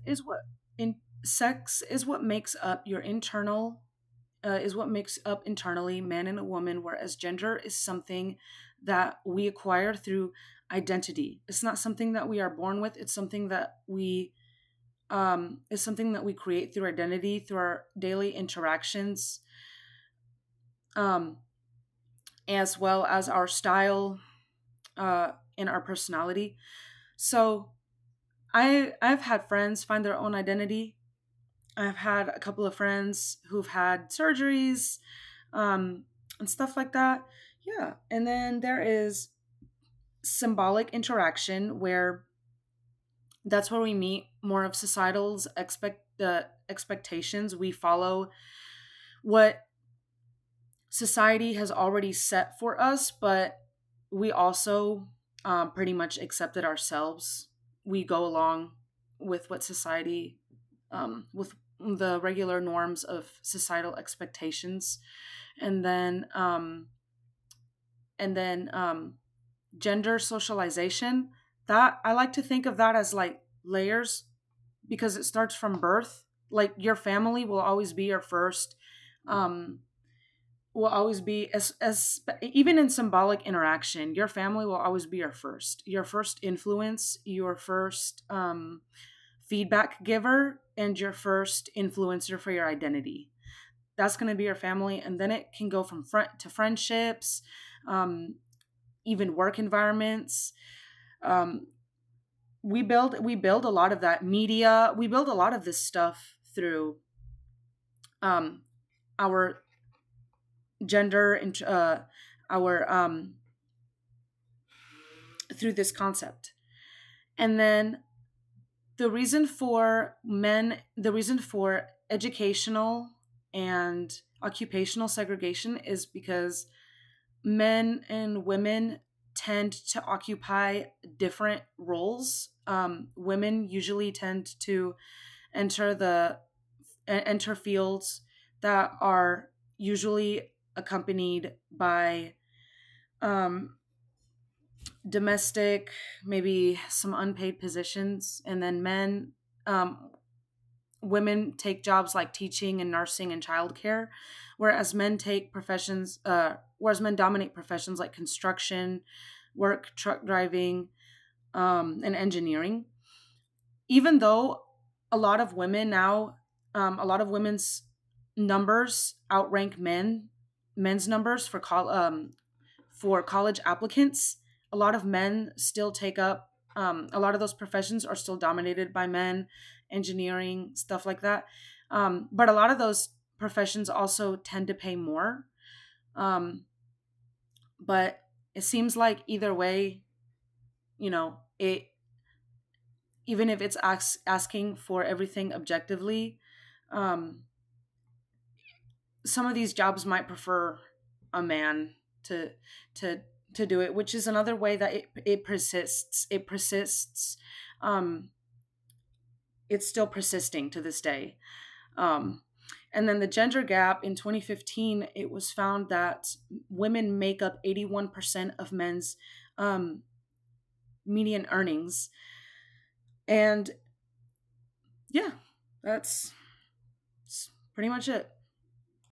is what in sex is what makes up your internal is what makes up internally man and a woman, whereas gender is something that we acquire through identity. It's not something that we are born with. It's something that we create through identity, through our daily interactions, um, as well as our style and our personality. So I've had friends find their own identity. I've had a couple of friends who've had surgeries, and stuff like that. Yeah. And then there is symbolic interaction, where that's where we meet more of societal's expectations. We follow what society has already set for us, but we also pretty much accept it ourselves. We go along with what society, with the regular norms of societal expectations, and then gender socialization. That I like to think of that as like layers, because it starts from birth. Like your family will always be your first, um, will always be as even in symbolic interaction, your family will always be your first influence, your first feedback giver, and your first influencer for your identity. That's going to be your family, and then it can go from front to friendships, um, even work environments. um, we build a lot of that media. We build a lot of this stuff through um, our gender and our through this concept. And then the reason for educational and occupational segregation is because men and women tend to occupy different roles. Women usually tend to enter the enter fields that are usually accompanied by um, domestic, maybe some unpaid positions, and then um, women take jobs like teaching and nursing and childcare, whereas men dominate professions like construction, work, truck driving, and engineering. Even though a lot of women now, a lot of women's numbers outrank men's numbers for college applicants. A lot of men still take up, a lot of those professions are still dominated by men, engineering, stuff like that. But a lot of those professions also tend to pay more. Um, but it seems like either way, it even if it's asking for everything objectively, um, some of these jobs might prefer a man to to to do it, which is another way that it persists. Um, it's still persisting to this day. Um, and then the gender gap in 2015, it was found that women make up 81% of men's um, median earnings. And yeah, that's pretty much it.